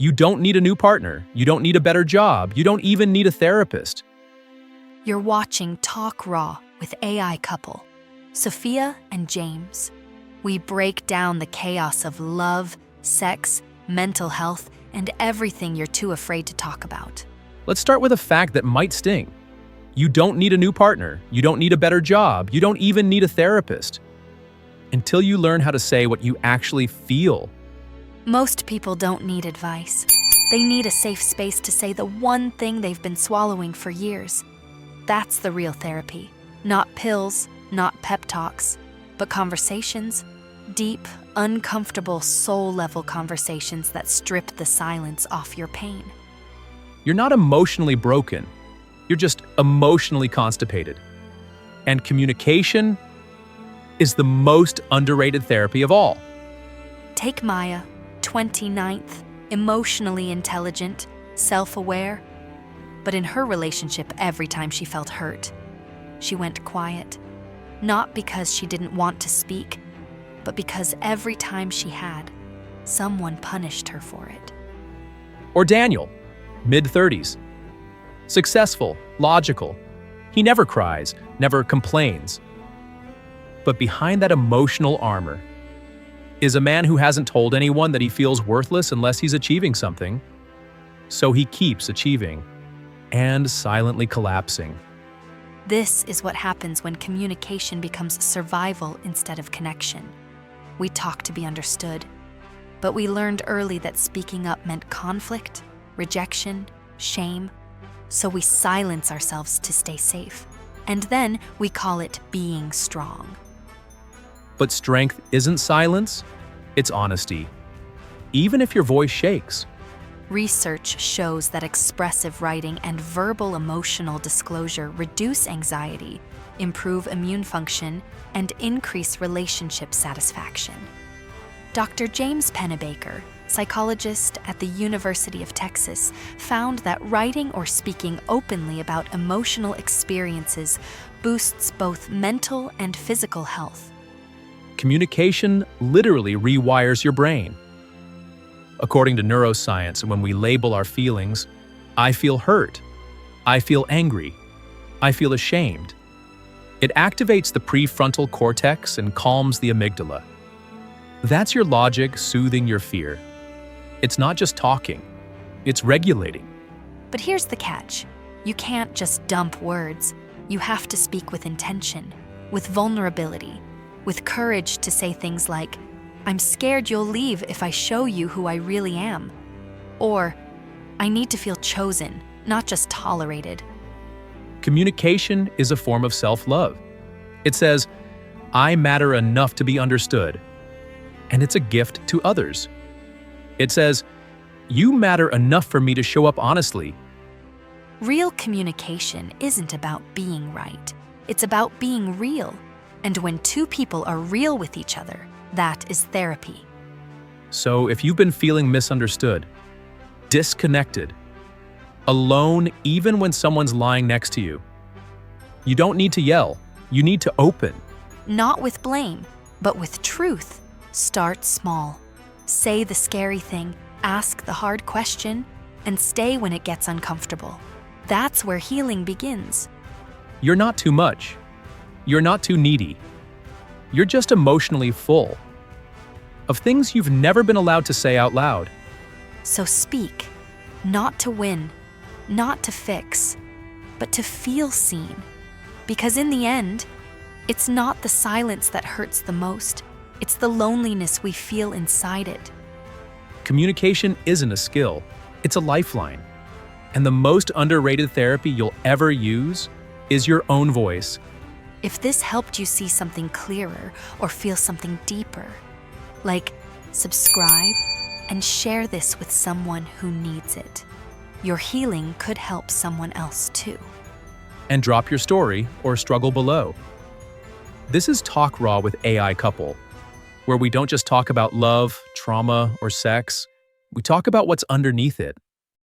You don't need a new partner. You don't need a better job. You don't even need a therapist. You're watching Talk Raw with AI couple, Sophia and James. We break down the chaos of love, sex, mental health, and everything you're too afraid to talk about. Let's start with a fact that might sting. You don't need a new partner. You don't need a better job. You don't even need a therapist. Until you learn how to say what you actually feel. Most people don't need advice. They need a safe space to say the one thing they've been swallowing for years. That's the real therapy. Not pills, not pep talks, but conversations. Deep, uncomfortable, soul-level conversations that strip the silence off your pain. You're not emotionally broken. You're just emotionally constipated. And communication is the most underrated therapy of all. Take Maya, 29th, emotionally intelligent, self-aware. But in her relationship, every time she felt hurt, she went quiet. Not because she didn't want to speak, but because every time she had, someone punished her for it. Or Daniel, mid-30s. Successful, logical. He never cries, never complains. But behind that emotional armor is a man who hasn't told anyone that he feels worthless unless he's achieving something. So he keeps achieving and silently collapsing. This is what happens when communication becomes survival instead of connection. We talk to be understood, but we learned early that speaking up meant conflict, rejection, shame, so we silence ourselves to stay safe. And then we call it being strong. But strength isn't silence, it's honesty. Even if your voice shakes. Research shows that expressive writing and verbal emotional disclosure reduce anxiety, improve immune function, and increase relationship satisfaction. Dr. James Pennebaker, psychologist at the University of Texas, found that writing or speaking openly about emotional experiences boosts both mental and physical health. Communication literally rewires your brain. According to neuroscience, when we label our feelings, I feel hurt, I feel angry, I feel ashamed, it activates the prefrontal cortex and calms the amygdala. That's your logic soothing your fear. It's not just talking, it's regulating. But here's the catch. You can't just dump words. You have to speak with intention, with vulnerability, with courage to say things like, I'm scared you'll leave if I show you who I really am. Or, I need to feel chosen, not just tolerated. Communication is a form of self-love. It says, I matter enough to be understood. And it's a gift to others. It says, you matter enough for me to show up honestly. Real communication isn't about being right. It's about being real. And when two people are real with each other, that is therapy. So if you've been feeling misunderstood, disconnected, alone even when someone's lying next to you, you don't need to yell. You need to open. Not with blame, but with truth. Start small. Say the scary thing, ask the hard question, and stay when it gets uncomfortable. That's where healing begins. You're not too much. You're not too needy. You're just emotionally full of things you've never been allowed to say out loud. So speak, not to win, not to fix, but to feel seen. Because in the end, it's not the silence that hurts the most. It's the loneliness we feel inside it. Communication isn't a skill, it's a lifeline. And the most underrated therapy you'll ever use is your own voice. If this helped you see something clearer or feel something deeper, like subscribe and share this with someone who needs it. Your healing could help someone else too. And drop your story or struggle below. This is Talk Raw with AI Couple, where we don't just talk about love, trauma, or sex. We talk about what's underneath it.